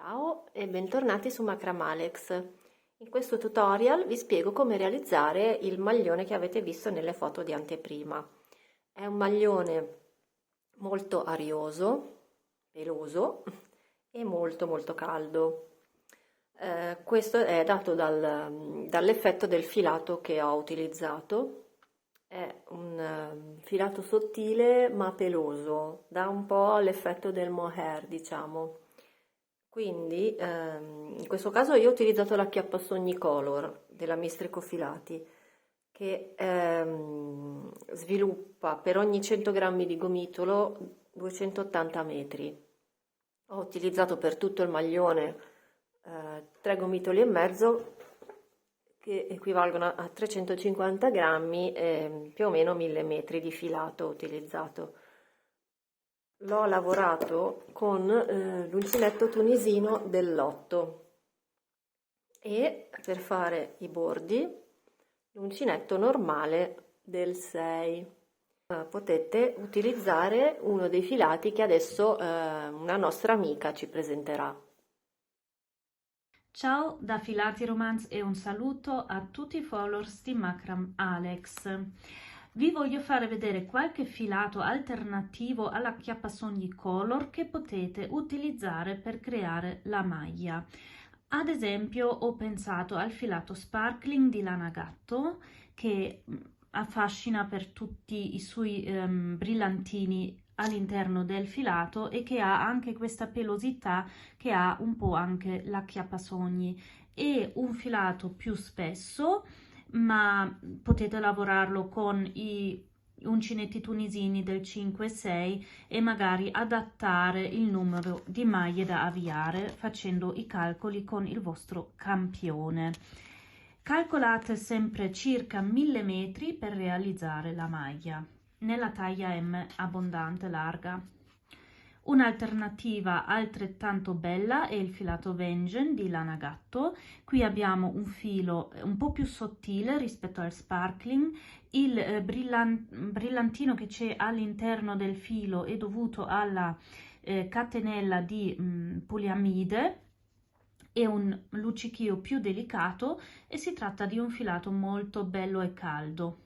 Ciao e bentornati su Macramalex. In questo tutorial vi spiego come realizzare il maglione che avete visto nelle foto di anteprima. È un maglione molto arioso, peloso e molto caldo. Questo è dato dall'effetto del filato che ho utilizzato. È un filato sottile ma peloso, dà un po' l'effetto del mohair, diciamo. Quindi in questo caso io ho utilizzato l'acchiappasogni Color della Mistrico Filati che sviluppa per ogni 100 grammi di gomitolo 280 metri. Ho utilizzato per tutto il maglione 3 gomitoli e mezzo che equivalgono a 350 grammi e più o meno 1000 metri di filato ho utilizzato. L'ho lavorato con l'uncinetto tunisino dell'8 e per fare i bordi l'uncinetto normale del 6. Potete utilizzare uno dei filati che adesso una nostra amica ci presenterà. Ciao da Filati Romance e un saluto a tutti i followers di Macram Alex. Vi voglio fare vedere qualche filato alternativo all'acchiappasogni Color che potete utilizzare per creare la maglia. Ad esempio ho pensato al filato sparkling di Lana Gatto che affascina per tutti i suoi brillantini all'interno del filato e che ha anche questa pelosità che ha un po' anche l'acchiappasogni. E un filato più spesso, ma potete lavorarlo con i uncinetti tunisini del 5-6 e magari adattare il numero di maglie da avviare facendo i calcoli con il vostro campione. Calcolate sempre circa 1000 metri per realizzare la maglia nella taglia M abbondante larga. Un'alternativa altrettanto bella è il filato Vengeance di Lana Gatto. Qui abbiamo un filo un po' più sottile rispetto al sparkling. Il brillantino che c'è all'interno del filo è dovuto alla catenella di poliamide e un luccichio più delicato e si tratta di un filato molto bello e caldo.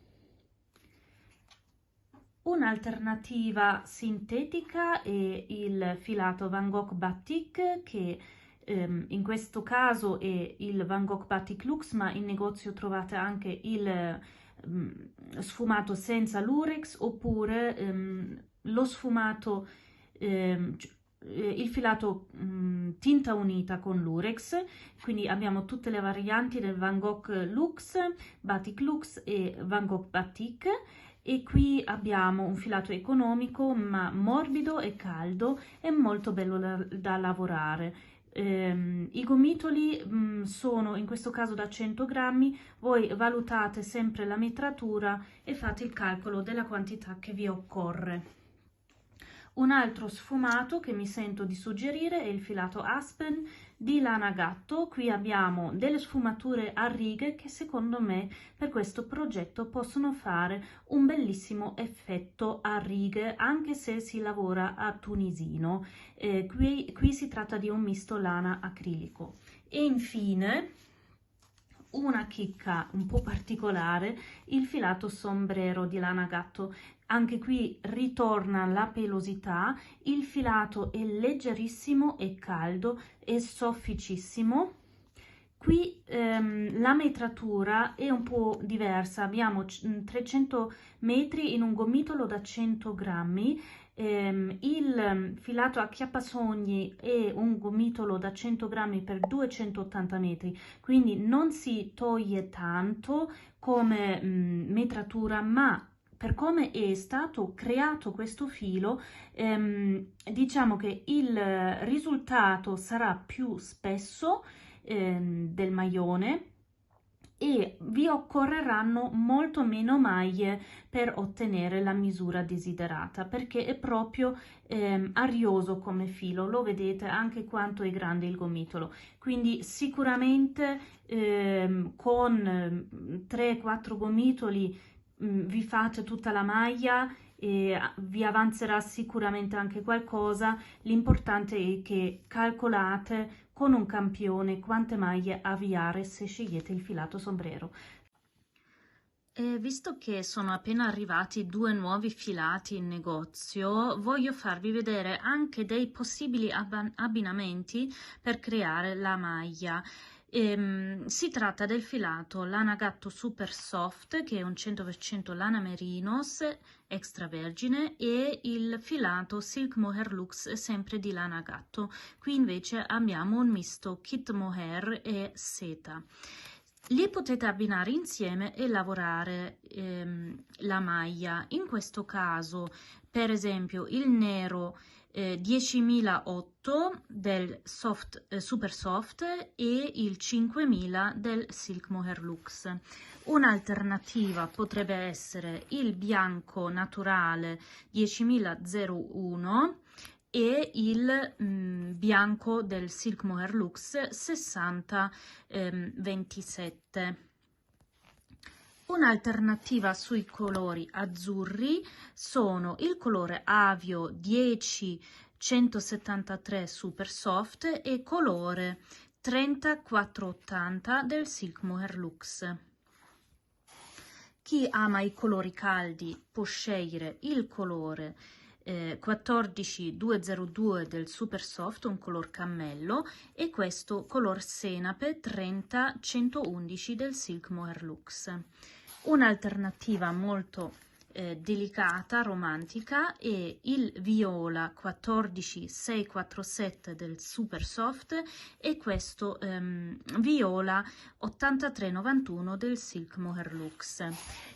Un'alternativa sintetica è il filato Van Gogh Batik che in questo caso è il Van Gogh Batik Luxe, ma in negozio trovate anche il sfumato senza lurex oppure lo sfumato il filato tinta unita con lurex. Quindi abbiamo tutte le varianti del Van Gogh Luxe, Batik Luxe e Van Gogh Batik. E qui abbiamo un filato economico ma morbido e caldo e molto bello da lavorare. I gomitoli sono in questo caso da 100 grammi, voi valutate sempre la metratura e fate il calcolo della quantità che vi occorre. Un altro sfumato che mi sento di suggerire è il filato Aspen di Lana Gatto. Qui abbiamo delle sfumature a righe che secondo me per questo progetto possono fare un bellissimo effetto a righe anche se si lavora a tunisino. Qui si tratta di un misto lana acrilico. E infine una chicca un po' particolare, il filato sombrero di Lana Gatto. Anche qui ritorna la pelosità, il filato è leggerissimo e caldo e sofficissimo. Qui la metratura è un po' diversa, abbiamo 300 metri in un gomitolo da 100 grammi, il filato acchiappasogni è un gomitolo da 100 grammi per 280 metri, quindi non si toglie tanto come metratura, ma per come è stato creato questo filo, diciamo che il risultato sarà più spesso del maglione e vi occorreranno molto meno maglie per ottenere la misura desiderata perché è proprio arioso come filo, lo vedete anche quanto è grande il gomitolo, quindi sicuramente con 3-4 gomitoli vi fate tutta la maglia e vi avanzerà sicuramente anche qualcosa. L'importante è che calcolate con un campione quante maglie avviare se scegliete il filato sombrero. E visto che sono appena arrivati 2 nuovi filati in negozio, voglio farvi vedere anche dei possibili abbinamenti per creare la maglia. Si tratta del filato lana gatto super soft, che è un 100% lana merinos extravergine, e il filato silk mohair luxe sempre di lana gatto. Qui invece abbiamo un misto kit mohair e seta. Li potete abbinare insieme e lavorare la maglia. In questo caso, per esempio, il nero 10.008 del super soft e il 5.000 del silk mohair luxe. Un'alternativa potrebbe essere il bianco naturale 10.001 e il bianco del silk mohair luxe 6027. Un'alternativa sui colori azzurri sono il colore avio 10173 super soft e colore 3480 del silk mohair luxe. Chi ama i colori caldi può scegliere il colore 14202 del super soft, un color cammello, e questo color senape 30111 del silk mohair luxe. Un'alternativa molto delicata, romantica, è il viola 14647 del super soft e questo viola 8391 del silk mohair luxe.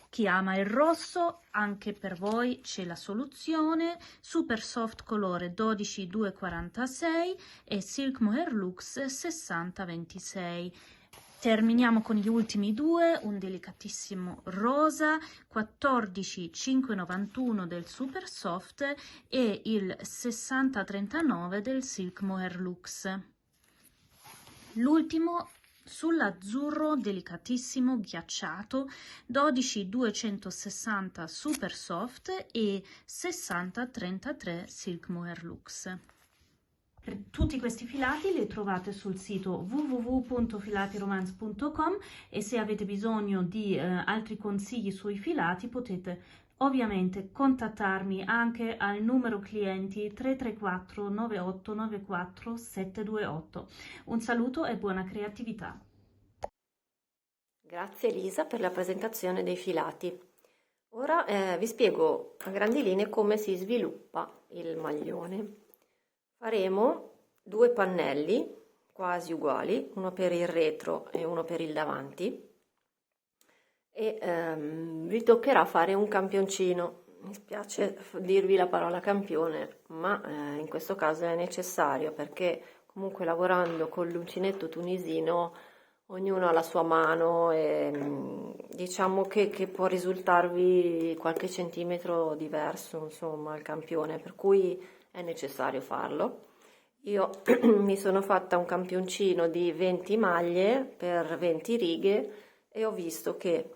Chi ama il rosso, anche per voi c'è la soluzione, super soft colore 12246 e silk mohair luxe 6026. Terminiamo con gli ultimi due, un delicatissimo rosa 14591 del super soft e il 6039 del silk mohair luxe. L'ultimo sull'azzurro delicatissimo ghiacciato 12260 super soft e 6033 silk mohair luxe. Tutti questi filati li trovate sul sito www.filatiromance.com e se avete bisogno di altri consigli sui filati potete ovviamente contattarmi anche al numero clienti 334 9894 728. Un saluto e buona creatività. Grazie Elisa per la presentazione dei filati. Ora vi spiego a grandi linee come si sviluppa il maglione. Faremo 2 pannelli quasi uguali, uno per il retro e uno per il davanti, e vi toccherà fare un campioncino. Mi spiace dirvi la parola campione, ma in questo caso è necessario perché comunque lavorando con l'uncinetto tunisino ognuno ha la sua mano e diciamo che può risultarvi qualche centimetro diverso, insomma, il campione, per cui è necessario farlo. Io mi sono fatta un campioncino di 20 maglie per 20 righe e ho visto che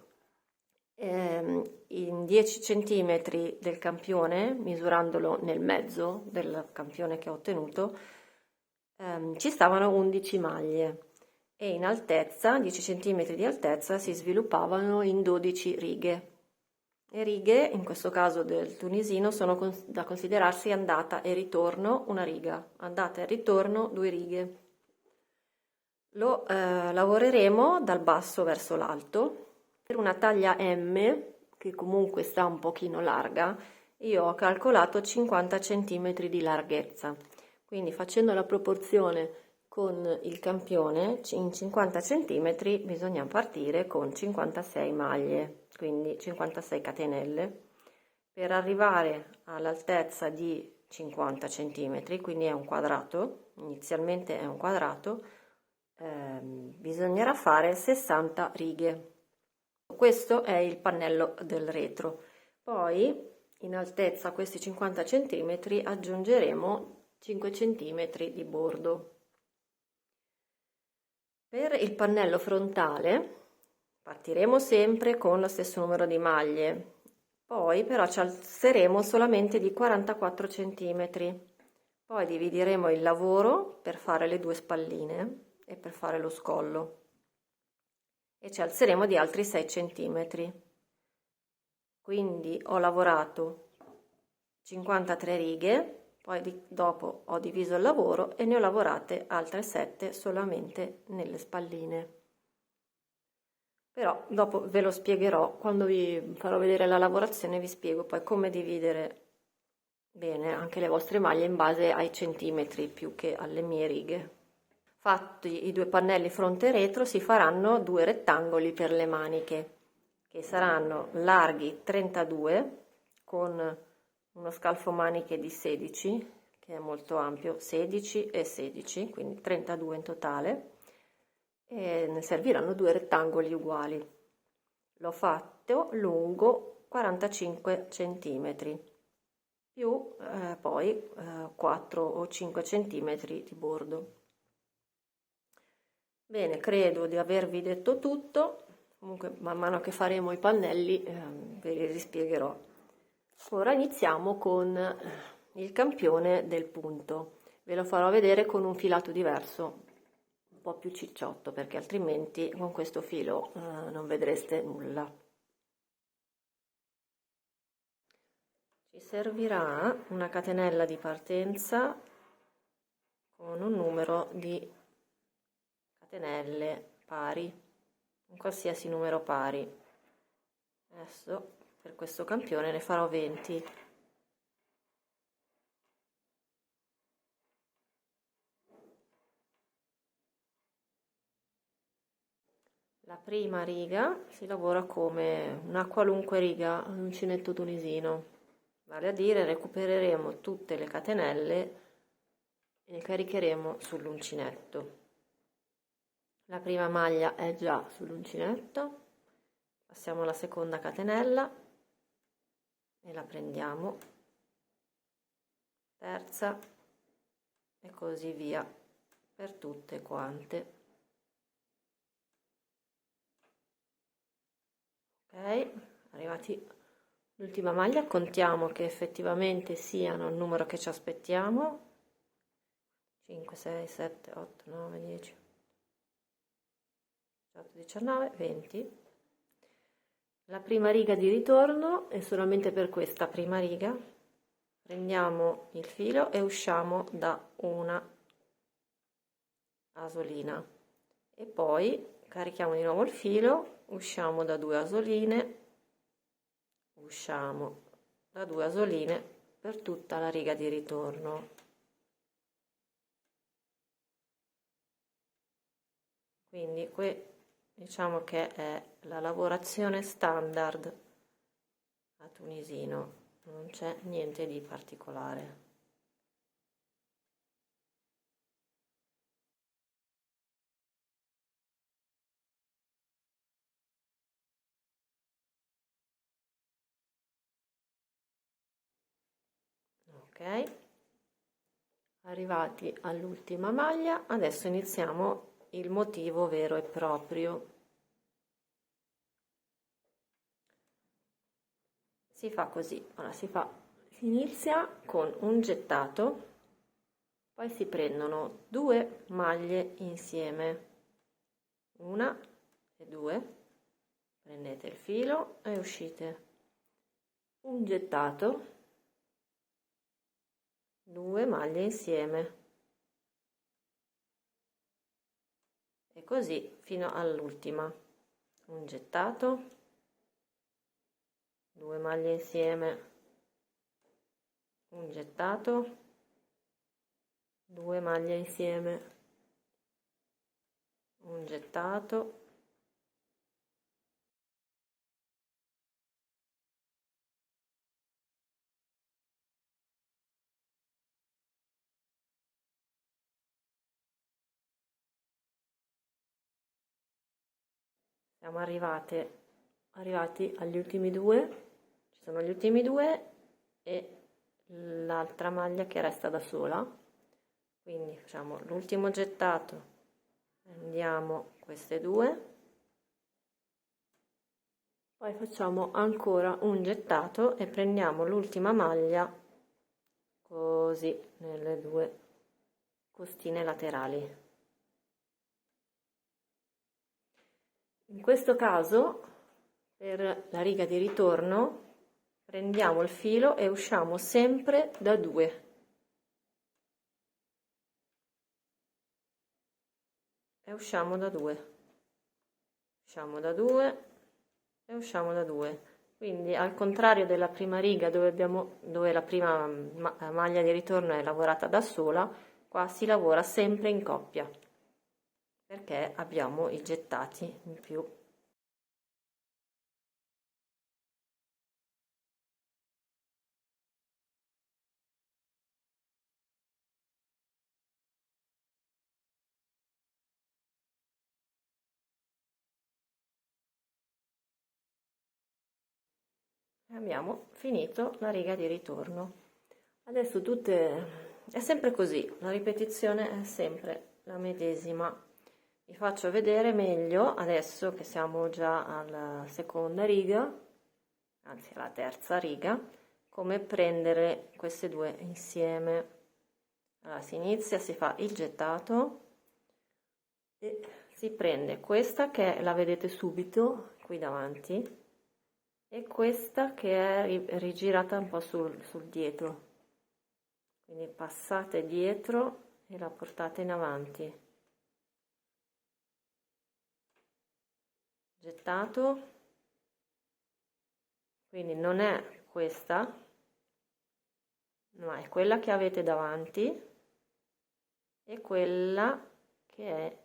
in 10 centimetri del campione, misurandolo nel mezzo del campione che ho ottenuto, ci stavano 11 maglie e in altezza, 10 centimetri di altezza, si sviluppavano in 12 righe. Le righe, in questo caso del tunisino, sono da considerarsi andata e ritorno una riga, andata e ritorno 2 righe. Lo lavoreremo dal basso verso l'alto. Per una taglia M, che comunque sta un pochino larga, io ho calcolato 50 cm di larghezza. Quindi facendo la proporzione con il campione, in 50 cm bisogna partire con 56 maglie, quindi 56 catenelle, per arrivare all'altezza di 50 cm, quindi è un quadrato, inizialmente è un quadrato, bisognerà fare 60 righe. Questo è il pannello del retro. Poi in altezza a questi 50 cm aggiungeremo 5 cm di bordo. Per il pannello frontale partiremo sempre con lo stesso numero di maglie, Poi però ci alzeremo solamente di 44 centimetri. Poi divideremo il lavoro per fare le 2 spalline e per fare lo scollo e ci alzeremo di altri 6 centimetri. Quindi ho lavorato 53 righe, poi dopo ho diviso il lavoro e ne ho lavorate altre 7 solamente nelle spalline. Però dopo ve lo spiegherò, quando vi farò vedere la lavorazione vi spiego poi come dividere bene anche le vostre maglie in base ai centimetri più che alle mie righe. Fatti i 2 pannelli fronte e retro si faranno 2 rettangoli per le maniche che saranno larghi 32 con uno scalfo maniche di 16 che è molto ampio, 16 e 16, quindi 32 in totale, e ne serviranno 2 rettangoli uguali. L'ho fatto lungo 45 centimetri più poi 4 o 5 centimetri di bordo. Bene, credo di avervi detto tutto. Comunque man mano che faremo i pannelli ve li rispiegherò. Ora iniziamo con il campione del punto. Ve lo farò vedere con un filato diverso, un po' più cicciotto, perché altrimenti con questo filo non vedreste nulla. Ci servirà una catenella di partenza con un numero di catenelle pari, un qualsiasi numero pari. Adesso per questo campione ne farò 20. La prima riga si lavora come una qualunque riga all'uncinetto tunisino, vale a dire recupereremo tutte le catenelle e le caricheremo sull'uncinetto. La prima maglia è già sull'uncinetto, passiamo alla seconda catenella e la prendiamo, terza e così via per tutte quante. Ok, arrivati all'ultima maglia, contiamo che effettivamente siano il numero che ci aspettiamo: 5, 6, 7, 8, 9, 10, 18, 19, 20. La prima riga di ritorno, e solamente per questa prima riga prendiamo il filo e usciamo da una asolina e poi carichiamo di nuovo il filo, usciamo da 2 asoline, usciamo da 2 asoline per tutta la riga di ritorno. Quindi qui diciamo che è la lavorazione standard a tunisino, non c'è niente di particolare. Ok, arrivati all'ultima maglia, adesso iniziamo il motivo vero e proprio. Si fa così, allora si inizia con un gettato, poi si prendono 2 maglie insieme, una e 2, prendete il filo e uscite, un gettato, 2 maglie insieme e così fino all'ultima, un gettato, 2 maglie insieme, un gettato, 2 maglie insieme, un gettato, siamo arrivati agli ultimi 2, ci sono gli ultimi 2 e l'altra maglia che resta da sola, quindi facciamo l'ultimo gettato, prendiamo queste 2, Poi facciamo ancora un gettato e prendiamo l'ultima maglia così nelle due costine laterali. In questo caso, per la riga di ritorno, prendiamo il filo e usciamo sempre da 2. E usciamo da 2. Usciamo da 2 e usciamo da 2. Quindi al contrario della prima riga dove la prima maglia di ritorno è lavorata da sola, qua si lavora sempre in coppia perché abbiamo i gettati in più. Abbiamo finito la riga di ritorno. Adesso è sempre così, la ripetizione è sempre la medesima. Vi faccio vedere meglio adesso che siamo già alla seconda riga, anzi alla terza riga, come prendere queste due insieme. Allora si inizia, si fa il gettato e si prende questa che la vedete subito qui davanti e questa che è rigirata un po' sul dietro, quindi passate dietro e la portate in avanti, gettato, quindi non è questa ma è quella che avete davanti e quella che è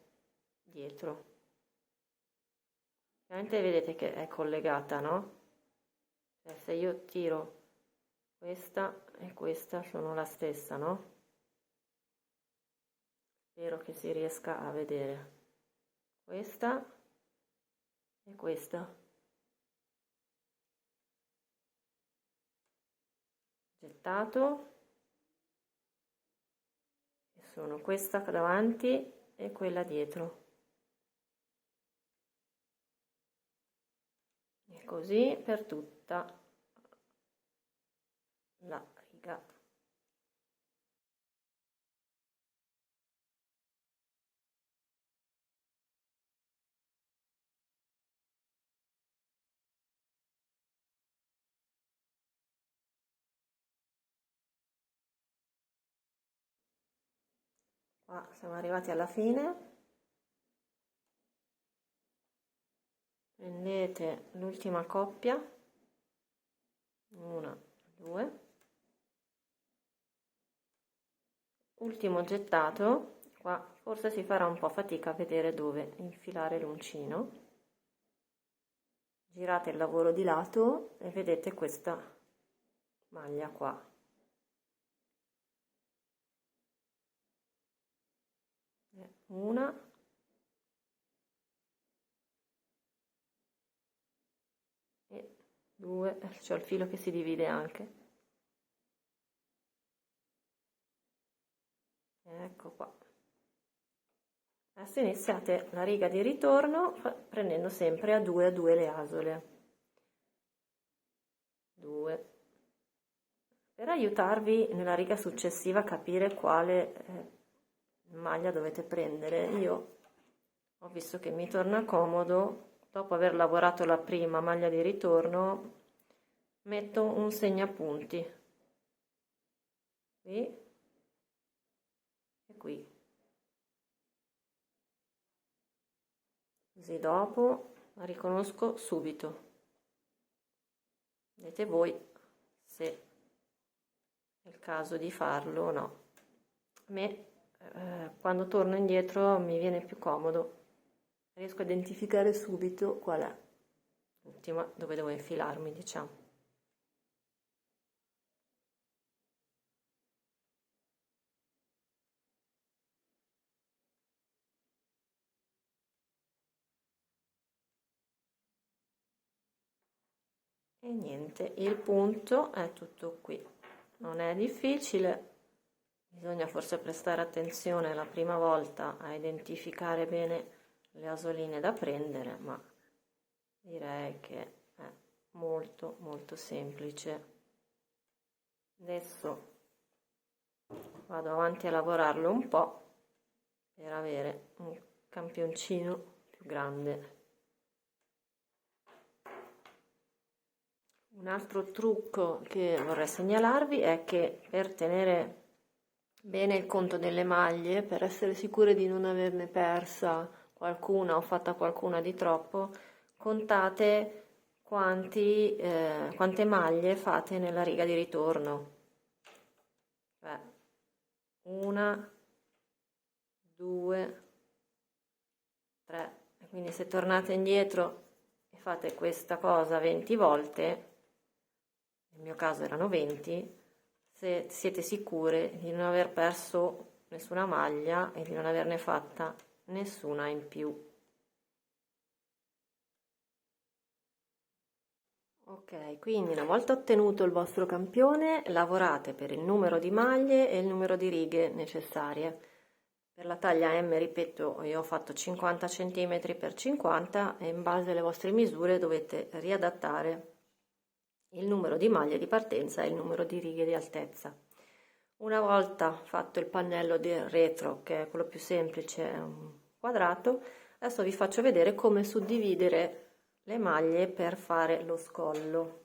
dietro. Ovviamente vedete che è collegata, no? Se io tiro questa e questa sono la stessa, no? Spero che si riesca a vedere questa e questa. Gettato, e sono questa davanti e quella dietro. E così per tutta la riga. Qua siamo arrivati alla fine. Prendete l'ultima coppia, 1, 2, ultimo gettato. Qua forse si farà un po' fatica a vedere dove infilare l'uncino. Girate il lavoro di lato e vedete questa maglia qua. Una, e 2, c'è il filo che si divide anche. Ecco qua. Adesso iniziate la riga di ritorno prendendo sempre a 2 le asole. 2. Per aiutarvi nella riga successiva a capire quale maglia dovete prendere, io ho visto che mi torna comodo, dopo aver lavorato la prima maglia di ritorno, metto un segnapunti qui e qui, così dopo la riconosco subito. Vedete voi se è il caso di farlo o no. A me quando torno indietro mi viene più comodo, riesco a identificare subito qual è l'ultima dove devo infilarmi, diciamo. E niente, il punto è tutto qui, non è difficile. Bisogna forse prestare attenzione la prima volta a identificare bene le asoline da prendere, ma direi che è molto molto semplice. Adesso vado avanti a lavorarlo un po' per avere un campioncino più grande. Un altro trucco che vorrei segnalarvi è che per tenere bene il conto delle maglie, per essere sicure di non averne persa qualcuna o fatta qualcuna di troppo, contate quante maglie fate nella riga di ritorno. Cioè, 1, 2, 3. E quindi se tornate indietro e fate questa cosa 20 volte, nel mio caso erano 20, se siete sicure di non aver perso nessuna maglia e di non averne fatta nessuna in più. Ok, quindi una volta ottenuto il vostro campione, lavorate per il numero di maglie e il numero di righe necessarie. Per la taglia M, ripeto, io ho fatto 50 cm x 50 e in base alle vostre misure dovete riadattare il numero di maglie di partenza e il numero di righe di altezza. Una volta fatto il pannello del retro, che è quello più semplice, è un quadrato, adesso vi faccio vedere come suddividere le maglie per fare lo scollo.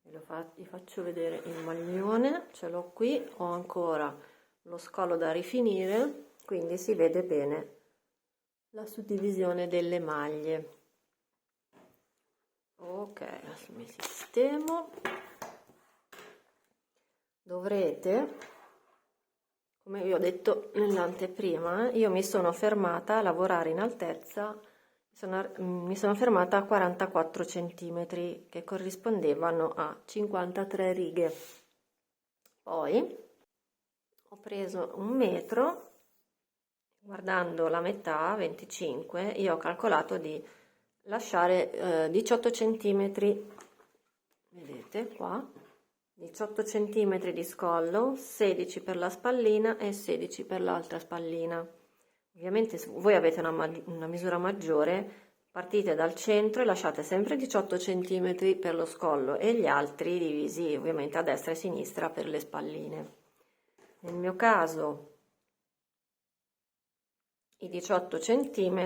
Vi faccio vedere il maglione, ce l'ho qui, ho ancora lo scollo da rifinire, quindi si vede bene la suddivisione delle maglie. Ok, adesso mi sistemo. Dovrete, come vi ho detto nell'anteprima, io mi sono fermata a lavorare in altezza, mi sono fermata a 44 cm che corrispondevano a 53 righe. Poi ho preso un metro, guardando la metà, 25, io ho calcolato di lasciare 18 cm, vedete qua, 18 cm di scollo, 16 per la spallina e 16 per l'altra spallina. Ovviamente se voi avete una misura maggiore, partite dal centro e lasciate sempre 18 cm per lo scollo e gli altri divisi ovviamente a destra e a sinistra per le spalline. Nel mio caso i 18 cm,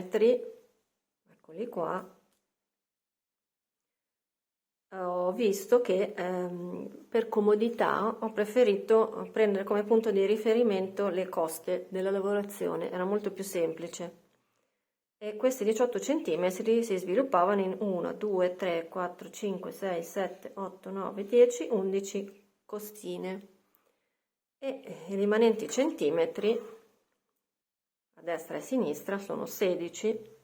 eccoli qua, ho visto che per comodità ho preferito prendere come punto di riferimento le coste della lavorazione, era molto più semplice. E questi 18 cm si sviluppavano in 1, 2, 3, 4, 5, 6, 7, 8, 9, 10, 11 costine. E i rimanenti centimetri a destra e a sinistra sono 16,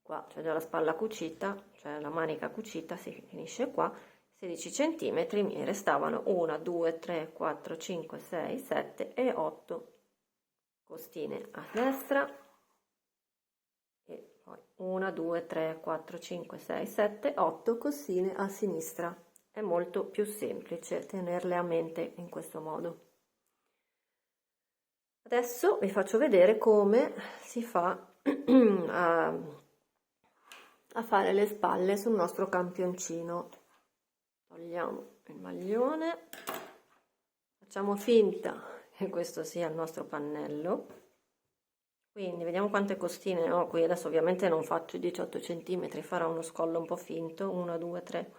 qua c'è già la spalla cucita, cioè la manica cucita, si finisce qua, 16 cm, mi restavano 1, 2, 3, 4, 5, 6, 7 e 8 costine a destra e poi 1, 2, 3, 4, 5, 6, 7, 8 costine a sinistra. È molto più semplice tenerle a mente in questo modo. Adesso vi faccio vedere come si fa a fare le spalle sul nostro campioncino. Togliamo il maglione, facciamo finta che questo sia il nostro pannello. Quindi vediamo quante costine ho qui. Adesso ovviamente non faccio i 18 cm, farò uno scollo un po' finto. 1, 2, 3,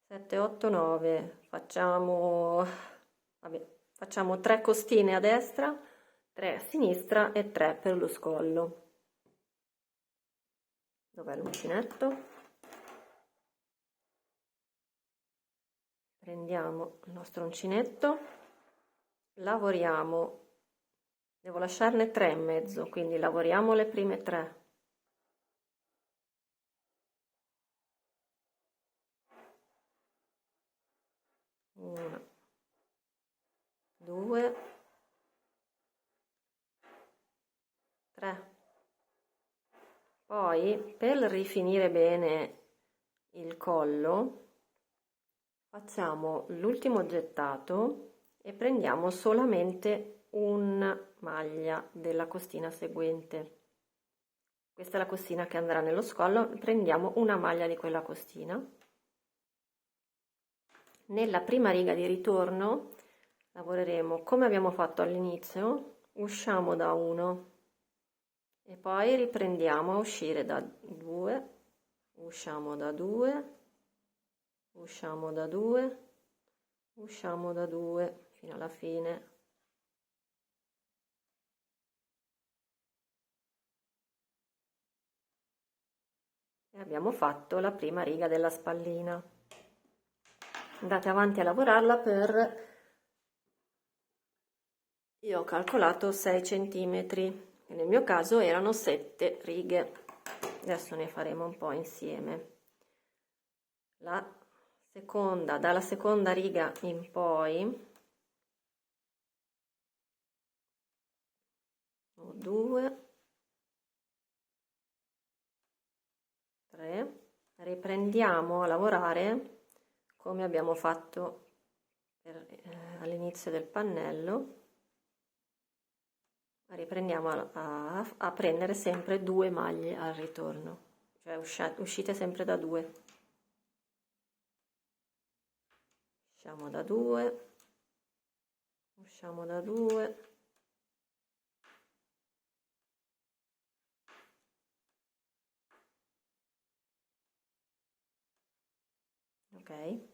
7, 8, 9. Facciamo 3 costine a destra, 3 a sinistra e 3 per lo scollo. Dov'è l'uncinetto? Prendiamo il nostro uncinetto, lavoriamo, devo lasciarne 3 in mezzo, quindi lavoriamo le prime 3. Una, 2, 3. Poi per rifinire bene il collo facciamo l'ultimo gettato e prendiamo solamente una maglia della costina seguente. Questa è la costina che andrà nello scollo, prendiamo una maglia di quella costina Nella prima riga di ritorno lavoreremo come abbiamo fatto all'inizio, usciamo da 1 e poi riprendiamo a uscire da 2, usciamo da 2, usciamo da 2, usciamo da 2 fino alla fine. E abbiamo fatto la prima riga della spallina. Andate avanti a lavorarla per, io ho calcolato 6 centimetri, nel mio caso erano 7 righe. Adesso ne faremo un po' insieme. Dalla seconda riga in poi, 2, 3, riprendiamo a lavorare come abbiamo fatto all'inizio del pannello. Riprendiamo a prendere sempre 2 maglie al ritorno, cioè uscite sempre da 2. Usciamo da 2, usciamo da 2, ok,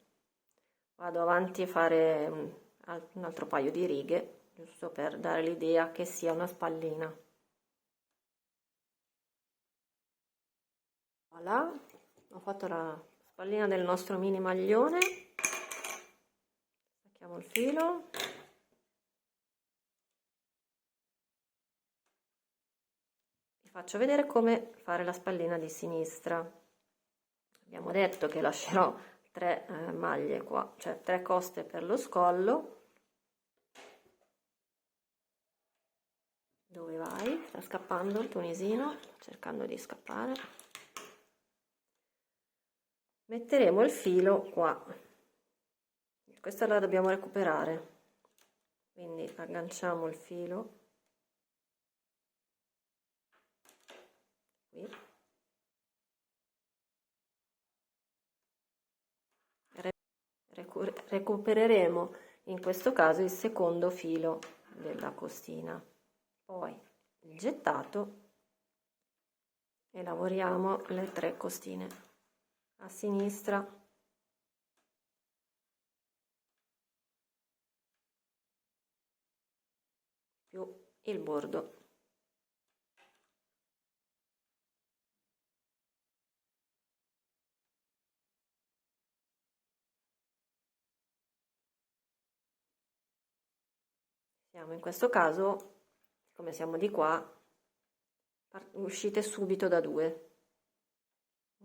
vado avanti a fare un altro paio di righe, giusto per dare l'idea che sia una spallina. Voilà, ho fatto la spallina del nostro mini maglione. Stacchiamo il filo. Vi faccio vedere come fare la spallina di sinistra. Abbiamo detto che lascerò 3 maglie qua, cioè 3 coste per lo scollo. Dove vai? Sta scappando il tunisino, cercando di scappare. Metteremo il filo qua. Questa la dobbiamo recuperare. Quindi agganciamo il filo qui. Recupereremo in questo caso il secondo filo della costina, poi il gettato e lavoriamo le 3 costine a sinistra più il bordo. In questo caso, come siamo di qua, uscite subito da 2.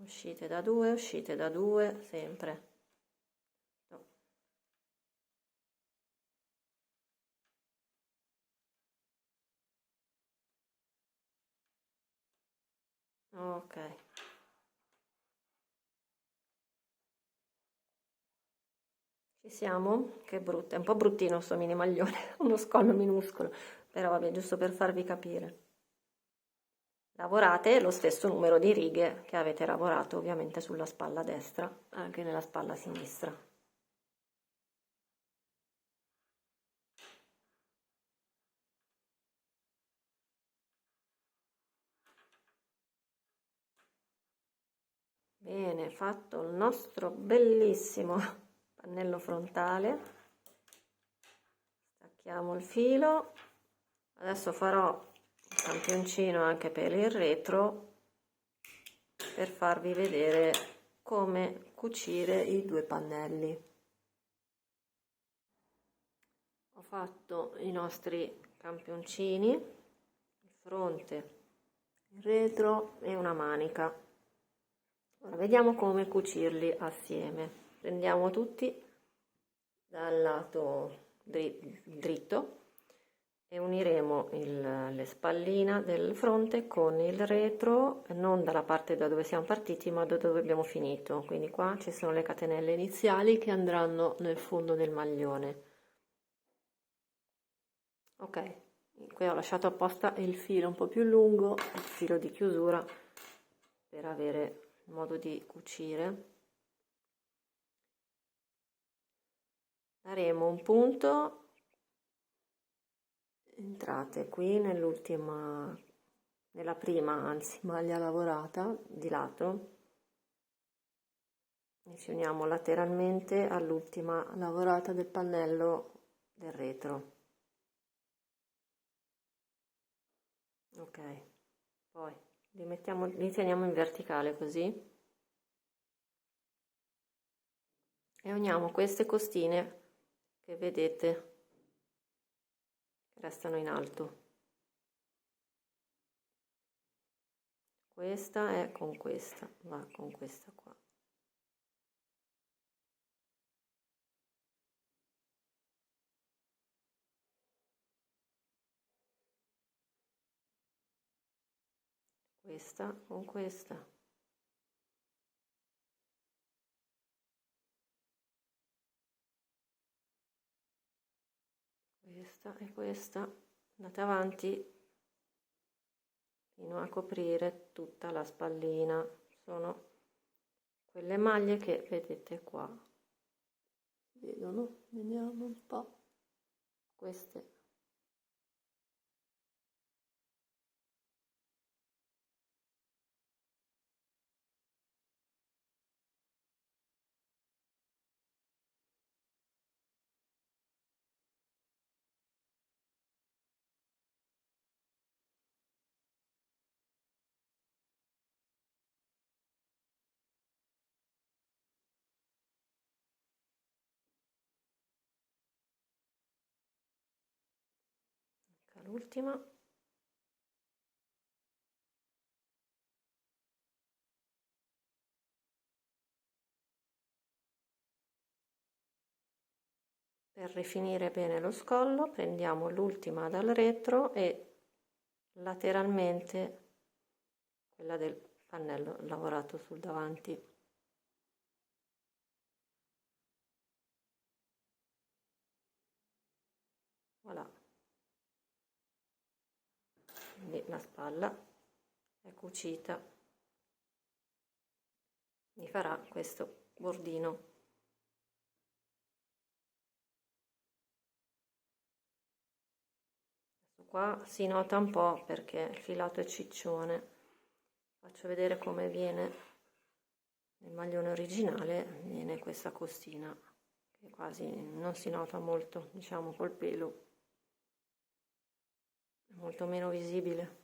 Uscite da 2, uscite da 2, sempre. No. Ok. Ci siamo? Che brutto, è un po' bruttino sto mini maglione, uno scollo minuscolo, però vabbè, giusto per farvi capire. Lavorate lo stesso numero di righe che avete lavorato ovviamente sulla spalla destra, anche nella spalla sinistra. Bene, fatto il nostro bellissimo pannello frontale. Stacchiamo il filo. Adesso farò un campioncino anche per il retro per farvi vedere come cucire i 2 pannelli. Ho fatto i nostri campioncini, il fronte, il retro e una manica. Ora vediamo come cucirli assieme. Prendiamo tutti dal lato dritto e uniremo le spallina del fronte con il retro, non dalla parte da dove siamo partiti ma da dove abbiamo finito. Quindi qua ci sono le catenelle iniziali che andranno nel fondo del maglione. Ok, qui ho lasciato apposta il filo un po' più lungo, il filo di chiusura per avere modo di cucire. faremo un punto, entrate qui nell'ultima, nella prima, anzi, maglia lavorata di lato e ci uniamo lateralmente all'ultima lavorata del pannello del retro. Ok, poi li teniamo in verticale così e uniamo queste costine che vedete che restano in alto. Questa è con questa, va con questa qua. Questa con questa. Questa e questa. Andate avanti fino a coprire tutta la spallina. Sono quelle maglie che vedete qua. Si vedono? Vediamo un po'. Queste. L'ultima. Per rifinire bene lo scollo prendiamo l'ultima dal retro e lateralmente quella del pannello lavorato sul davanti. Voilà. Quindi la spalla è cucita, mi farà questo bordino. Qua si nota un po' perché il filato è ciccione. Faccio vedere come viene nel maglione originale, viene questa costina che quasi non si nota molto, diciamo col pelo, è molto meno visibile.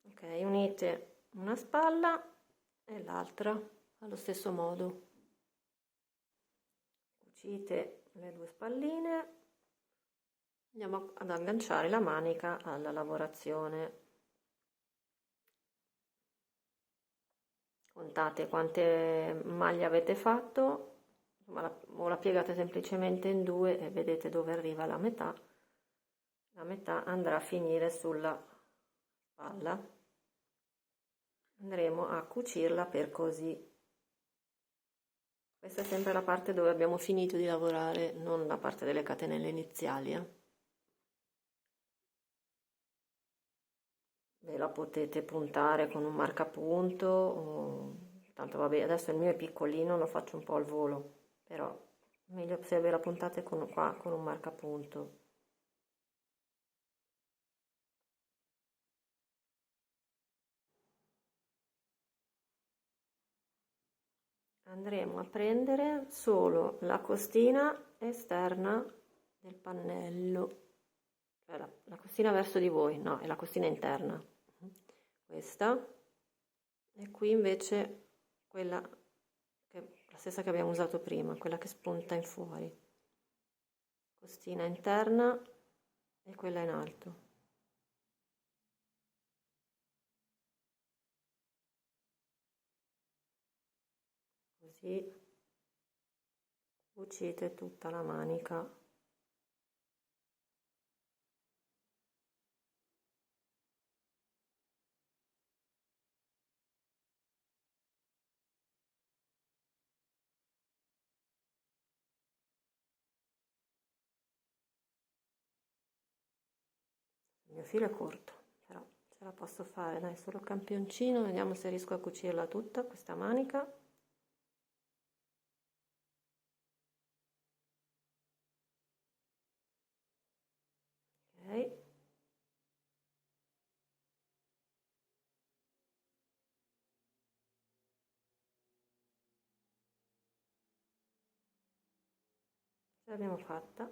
Ok, unite una spalla e l'altra allo stesso modo. Cucite le due spalline, andiamo ad agganciare la manica alla lavorazione. Contate quante maglie avete fatto, o la piegate semplicemente in due e vedete dove arriva la metà. La metà andrà a finire sulla spalla. Andremo a cucirla per così. Questa è sempre la parte dove abbiamo finito di lavorare, non la parte delle catenelle iniziali. Ve la potete puntare con un marcapunto, tanto vabbè, adesso il mio è piccolino, lo faccio un po' al volo, però meglio se ve la puntate qua con un marcapunto. Andremo a prendere solo la costina esterna del pannello, cioè la costina verso di voi, no, è la costina interna, questa, e qui invece quella che è la stessa che abbiamo usato prima, quella che spunta in fuori, costina interna e quella in alto. Così cucite tutta la manica. Il mio filo è corto, però ce la posso fare, dai, solo campioncino, vediamo se riesco a cucirla tutta questa manica. Ok. Ce l'abbiamo fatta,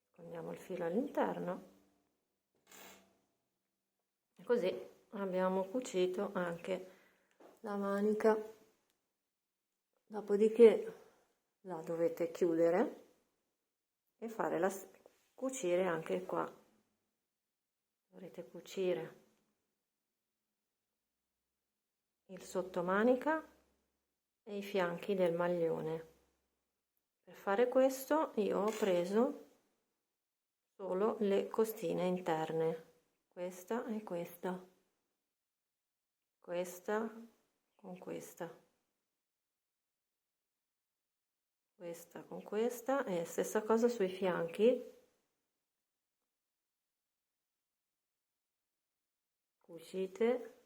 nascondiamo il filo all'interno e così abbiamo cucito anche la manica. Dopodiché la dovete chiudere e fare cucire anche qua. Dovrete cucire il sottomanica e i fianchi del maglione. Per fare questo io ho preso solo le costine interne, questa e questa con questa con questa, e stessa cosa sui fianchi, cucite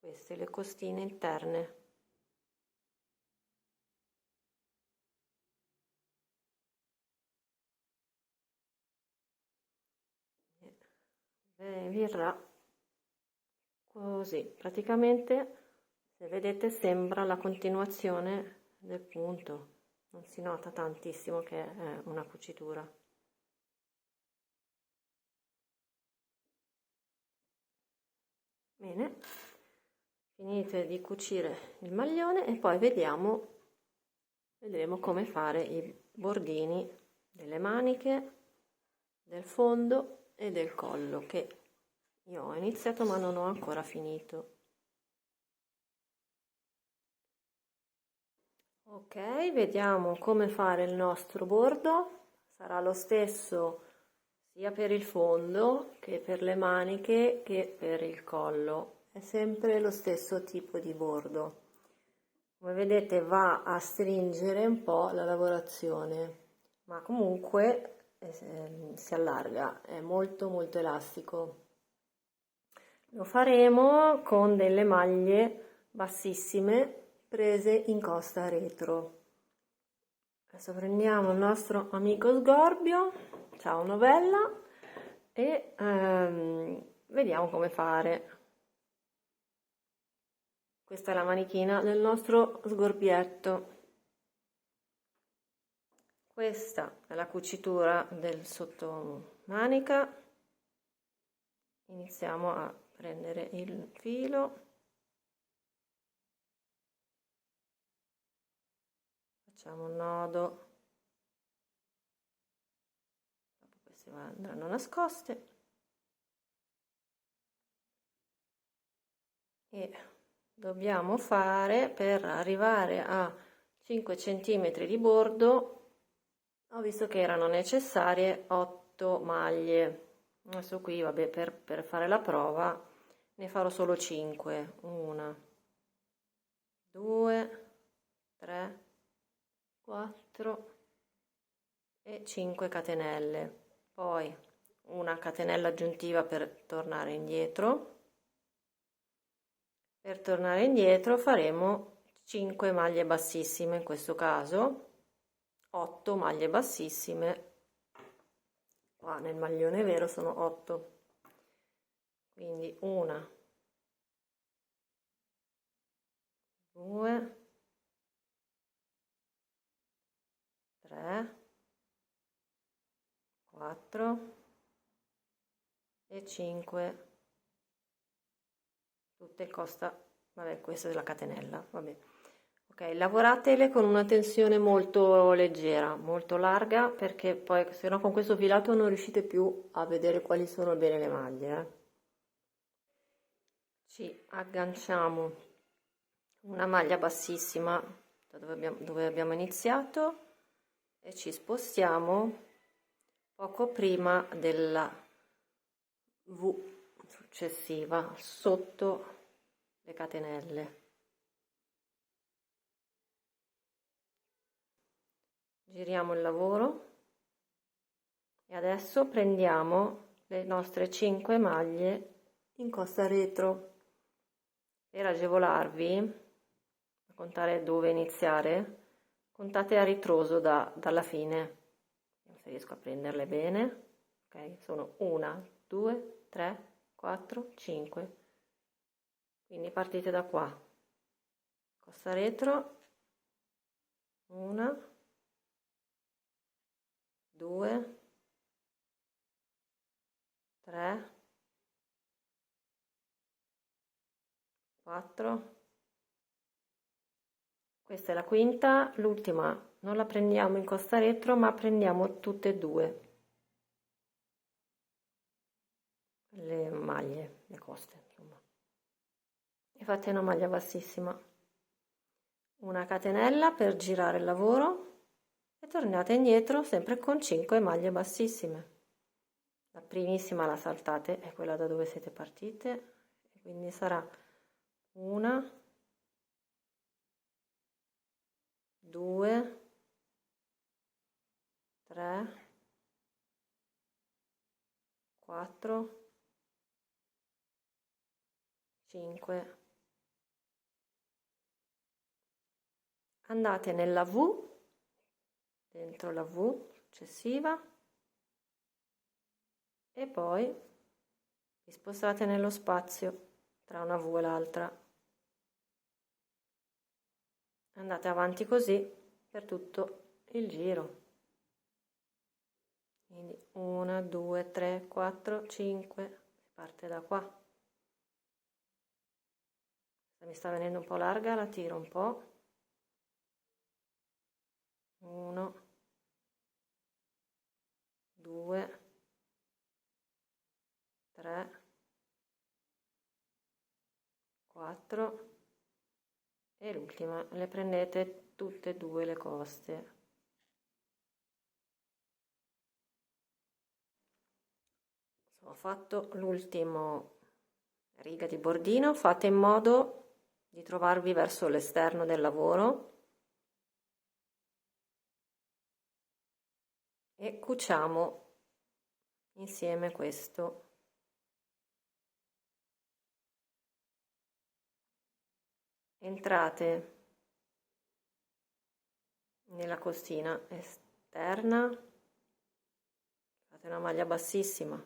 queste le costine interne. Verrà così, praticamente, se vedete sembra la continuazione del punto, non si nota tantissimo che è una cucitura. Bene, finite di cucire il maglione e poi vedremo come fare i bordini delle maniche, del fondo e del collo, che io ho iniziato ma non ho ancora finito. Ok, vediamo come fare il nostro bordo. Sarà lo stesso sia per il fondo che per le maniche che per il collo. È sempre lo stesso tipo di bordo. Come vedete va a stringere un po' la lavorazione, ma comunque si allarga, è molto molto elastico. Lo faremo con delle maglie bassissime prese in costa retro. Adesso prendiamo il nostro amico sgorbio, ciao novella, e vediamo come fare. Questa è la manichina del nostro sgorbietto. Questa è la cucitura del sottomanica. Iniziamo a prendere il filo. Facciamo un nodo, dopo queste andranno nascoste e dobbiamo fare, per arrivare a 5 cm di bordo, ho visto che erano necessarie 8 maglie. Adesso qui, vabbè, per fare la prova ne farò solo 5. 1, 2, 3, 4 e 5 catenelle, poi una catenella aggiuntiva per tornare indietro. Per tornare indietro faremo 5 maglie bassissime, in questo caso 8 maglie bassissime, qua nel maglione vero sono 8, quindi 1, 2, 3, 4 e 5, tutte costa, vabbè, questa è la catenella, vabbè. Ok, lavoratele con una tensione molto leggera, molto larga, perché poi se no con questo filato non riuscite più a vedere quali sono bene le maglie. Ci agganciamo una maglia bassissima da dove abbiamo iniziato e ci spostiamo poco prima della V successiva, sotto le catenelle. Giriamo il lavoro e adesso prendiamo le nostre 5 maglie in costa retro. Per agevolarvi a contare dove iniziare, contate a ritroso dalla fine. Vediamo se riesco a prenderle bene. Ok, sono 1, 2, 3, 4, 5. Quindi partite da qua. Costa retro. 1, 2, 3, 4. Questa è la quinta, l'ultima non la prendiamo in costa retro, ma prendiamo tutte e due le maglie, le coste, insomma. E fate una maglia bassissima. Una catenella per girare il lavoro e tornate indietro sempre con 5 maglie bassissime. La primissima la saltate, è quella da dove siete partite, e quindi sarà 1, 2, 3, 4, 5. Andate nella V, dentro la V successiva, e poi vi spostate nello spazio tra una V e l'altra. Andate avanti così per tutto il giro. Quindi 1, 2, 3, 4, 5, si parte da qua. Se mi sta venendo un po' larga la tiro un po'. 1, 2, 3, 4 e l'ultima, le prendete tutte e due le coste. Ho fatto l'ultima riga di bordino, fate in modo di trovarvi verso l'esterno del lavoro e cuciamo insieme questo. Entrate nella costina esterna, fate una maglia bassissima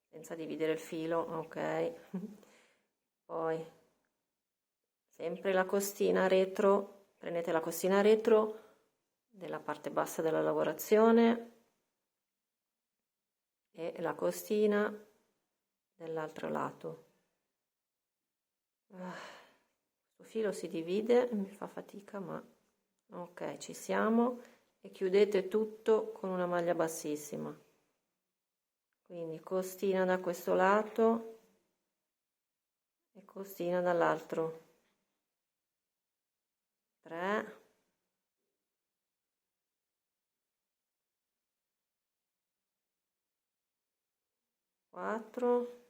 senza dividere il filo, ok. Poi sempre la costina retro, prendete la costina retro della parte bassa della lavorazione e la costina dell'altro lato. Questo filo si divide, mi fa fatica, ma ok, ci siamo, e chiudete tutto con una maglia bassissima. Quindi costina da questo lato e costina dall'altro. 3, 4,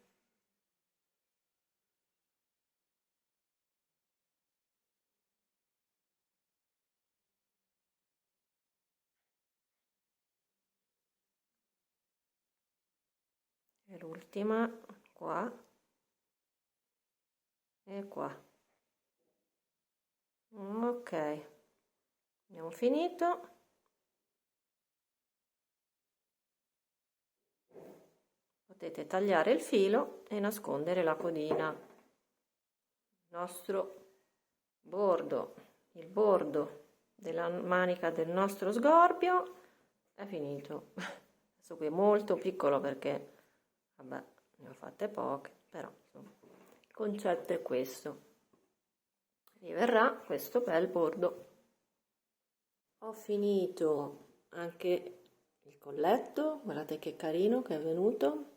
e l'ultima qua e qua. Ok, abbiamo finito. Potete tagliare il filo e nascondere la codina. Il nostro bordo, il bordo della manica del nostro sgorbio è finito. Questo qui è molto piccolo perché, vabbè, ne ho fatte poche, però insomma, il concetto è questo. Vi verrà questo bel bordo. Ho finito anche il colletto, guardate che carino che è venuto.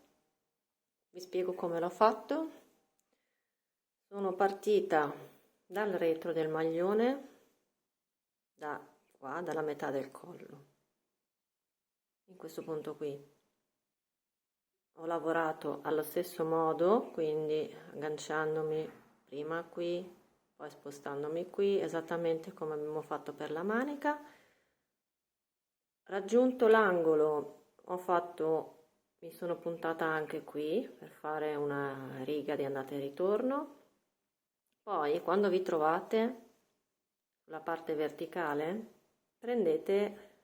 Vi spiego come l'ho fatto. Sono partita dal retro del maglione, da qua, dalla metà del collo, in questo punto qui. Ho lavorato allo stesso modo, quindi agganciandomi prima qui, poi spostandomi qui, esattamente come abbiamo fatto per la manica. Raggiunto l'angolo mi sono puntata anche qui per fare una riga di andata e ritorno. Poi quando vi trovate sulla parte verticale prendete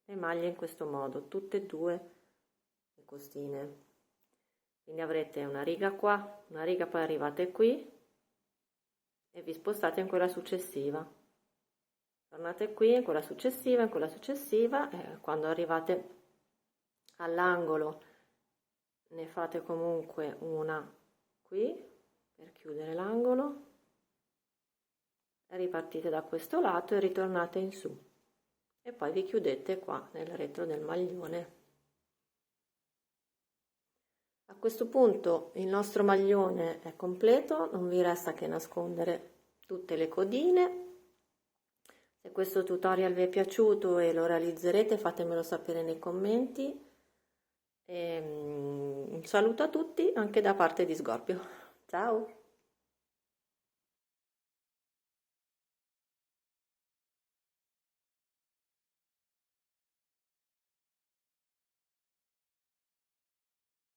le maglie in questo modo, tutte e due le costine, quindi avrete una riga qua, una riga, poi arrivate qui e vi spostate in quella successiva, tornate qui in quella successiva, in quella successiva, e quando arrivate all'angolo ne fate comunque una qui per chiudere l'angolo, ripartite da questo lato e ritornate in su e poi vi chiudete qua nel retro del maglione. A questo punto il nostro maglione è completo, non vi resta che nascondere tutte le codine. Se questo tutorial vi è piaciuto e lo realizzerete, fatemelo sapere nei commenti. Un saluto a tutti anche da parte di Scorpio. Ciao!